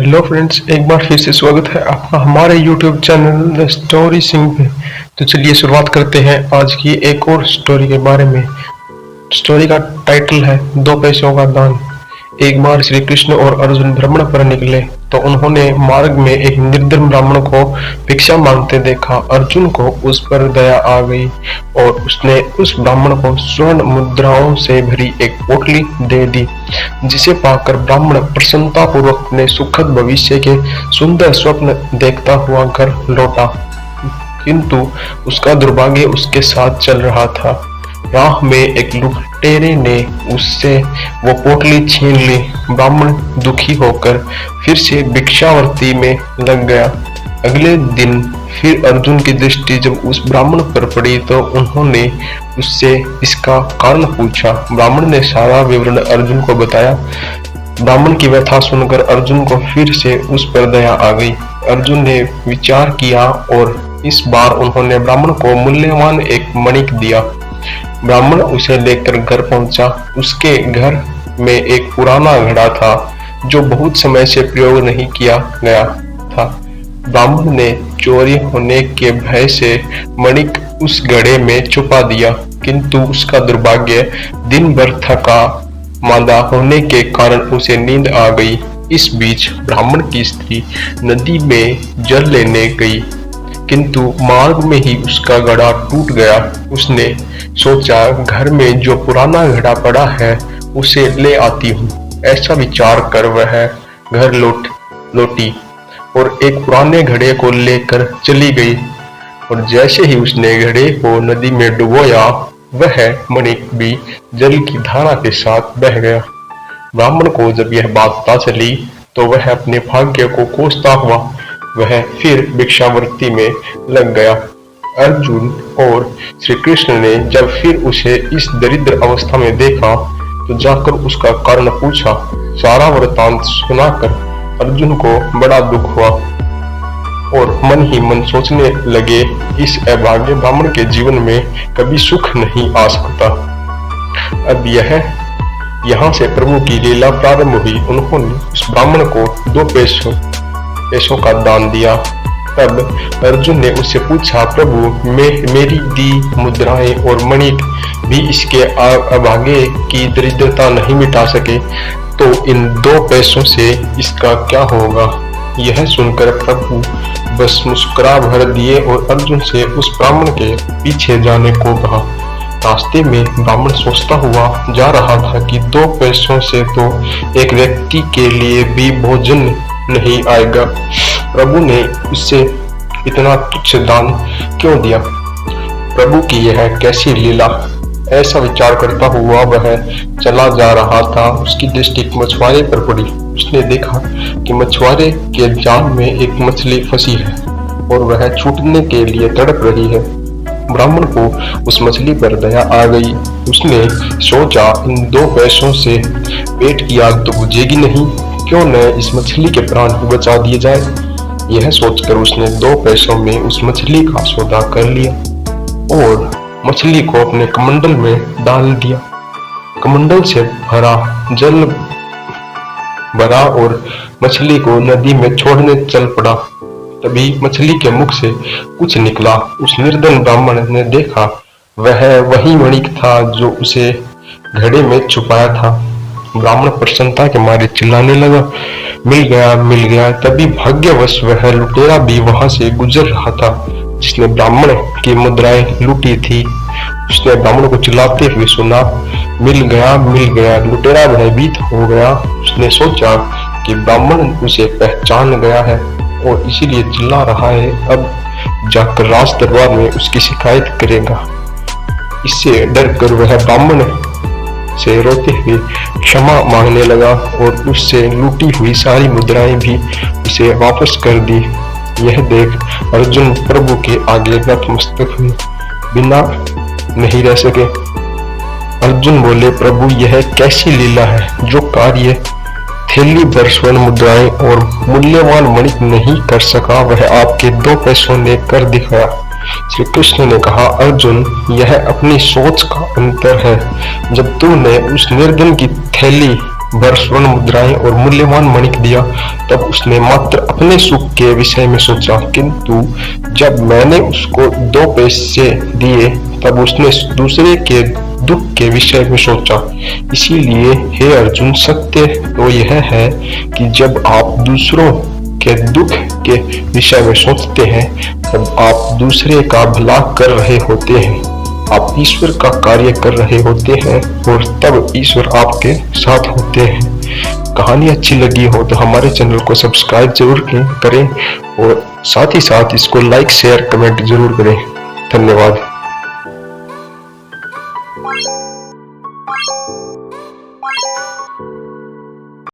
Hello friends, एक बार फिर से स्वागत है आपका हमारे YouTube channel the story Singh पे। तो चलिए शुरुआत करते हैं आज की एक और स्टोरी के बारे में। स्टोरी का टाइटल है दो पैसों का दान। एक बार श्री कृष्ण और अर्जुन भ्रमण पर निकले तो उन्होंने मार्ग में एक निर्धन ब्राह्मण को भिक्षा मांगते देखा। अर्जुन को उस पर दया आ गई और उसने उस ब्राह्मण को स्वर्ण मुद्राओं से भरी एक पोटली दे दी, जिसे पाकर ब्राह्मण प्रसन्नता पूर्वक अपने सुखद भविष्य के सुंदर स्वप्न देखता हुआ घर लौटा। किंतु उसका दुर्भाग्य उसके साथ चल रहा था। राह में एक लुटेरे ने उससे वो पोटली छीन ली। ब्राह्मण दुखी होकर फिर से भिक्षावृत्ति में लग गया। अगले दिन फिर अर्जुन की दृष्टि जब उस ब्राह्मण पर पड़ी तो उन्होंने उससे इसका कारण पूछा। ब्राह्मण ने सारा विवरण अर्जुन को बताया। ब्राह्मण की व्यथा सुनकर अर्जुन को फिर से उस पर दया आ गई। अर्जुन ने विचार किया और इस बार उन्होंने ब्राह्मण को मूल्यवान एक मणिक दिया। ब्राह्मण उसे लेकर घर पहुंचा। उसके घर में एक पुराना घड़ा था जो बहुत समय से प्रयोग नहीं किया गया था। ब्राह्मण ने चोरी होने के भय से मणिक उस घड़े में छुपा दिया, किंतु उसका दुर्भाग्य दिन भर थका मांदा होने के कारण उसे नींद आ गई। इस बीच ब्राह्मण की स्त्री नदी में जल लेने गई, किंतु मार्ग में ही उसका घड़ा टूट गया। उसने सोचा, घर में जो पुराना घड़ा पड़ा है उसे ले आती हूँ। ऐसा विचार कर वह घर लौटी और एक पुराने घड़े को लेकर चली गई। और जैसे ही उसने घड़े को नदी में डुबोया, वह मणिक भी जल की धारा के साथ बह गया। ब्राह्मण को जब यह बात पता चली तो वह अपने भाग्य को कोसता हुआ वह फिर भिक्षावृत्ति में लग गया। अर्जुन और श्री कृष्ण ने जब फिर उसे इस दरिद्र अवस्था में देखा तो जाकर उसका कारण पूछा। सारा वृतांत सुनाकर अर्जुन को बड़ा दुख हुआ और मन ही मन सोचने लगे, इस अभागे ब्राह्मण के जीवन में कभी सुख नहीं आ सकता। अब यहाँ से प्रभु की लीला प्रारंभ हुई। उन्होंने उस ब्राह्मण को 2 पैसों का दान दिया। तब अर्जुन ने उससे पूछा, प्रभु मेरी दी मुद्राएं और मणिक भी इसके अभागे की दरिद्रता नहीं मिटा सके, तो इन 2 पैसों से इसका क्या होगा। यह सुनकर प्रभु बस मुस्कुरा भर दिए और अर्जुन से उस ब्राह्मण के पीछे जाने को कहा। रास्ते में ब्राह्मण सोचता हुआ जा रहा था कि 2 पैसों से तो एक व्यक्ति के लिए भी भोजन नहीं आएगा। प्रभु ने उससे इतना तुच्छ दान क्यों दिया। प्रभु की यह कैसी लीला। ऐसा विचार करता हुआ वह चला जा रहा था। उसकी दृष्टि एक मछुआरे पर पड़ी। उसने देखा कि मछुआरे के जाल में एक मछली फंसी है और वह छूटने के लिए तड़प रही है। ब्राह्मण को उस मछली पर दया आ गई। उसने सोचा, इन 2 पैसों से पेट की आग तो बुझेगी नहीं, क्यों न इस मछली के प्राण ही बचा दिए जाए। यह सोचकर उसने 2 पैसों में उस मछली का सौदा कर लिया और मछली को अपने कमंडल में डाल दिया। कमंडल से भरा जल भरा और मछली को नदी में छोड़ने चल पड़ा। तभी मछली के मुख से कुछ निकला। उस निर्धन ब्राह्मण ने देखा, वह वही मणिक था जो उसे घड़े में छुपाया था। ब्राह्मण प्रसन्नता के मारे चिल्लाने लगा, मिल गया मिल गया। तभी भाग्यवश वह लुटेरा भी वहां से गुजर रहा था जिसने ब्राह्मण की मुद्राएं लूटी थी। उसने ब्राह्मण को चिल्लाते हुए सुना, मिल गया मिल गया। लुटेरा भयभीत हो गया। उसने सोचा कि ब्राह्मण उसे पहचान गया है और इसीलिए चिल्ला रहा है। अब जाकर राज दरबार में उसकी शिकायत करेगा। इससे डर कर वह ब्राह्मण से रोते हुए क्षमा मांगने लगा और उससे लूटी हुई सारी मुद्राएं भी उसे वापस कर दी। यह देख अर्जुन प्रभु के आगे नतमस्तक हुए, बिना नहीं रह सके। अर्जुन बोले, प्रभु यह कैसी लीला है। जो कार्य थैली भर स्वर्ण मुद्राएं और मूल्यवान मणिक नहीं कर सका, वह आपके 2 पैसों ने कर दिखाया। श्री कृष्ण ने कहा, अर्जुन यह अपनी सोच का अंतर है। जब तूने उस निर्धन की थैली भर स्वर्ण मुद्राएं और मूल्यवान मणिक दिया, तब उसने मात्र अपने सुख के विषय में सोचा। किंतु जब मैंने उसको 2 पैसे दिए तब उसने दूसरे के दुख के विषय में सोचा। इसीलिए हे अर्जुन, सत्य तो यह है कि जब आप दूसरों के दुख के विषय में सोचते हैं तब आप दूसरे का भला कर रहे होते हैं, आप ईश्वर का कार्य कर रहे होते हैं और तब ईश्वर आपके साथ होते हैं। कहानी अच्छी लगी हो तो हमारे चैनल को सब्सक्राइब जरूर करें और साथ ही साथ इसको लाइक शेयर कमेंट जरूर करें। धन्यवाद।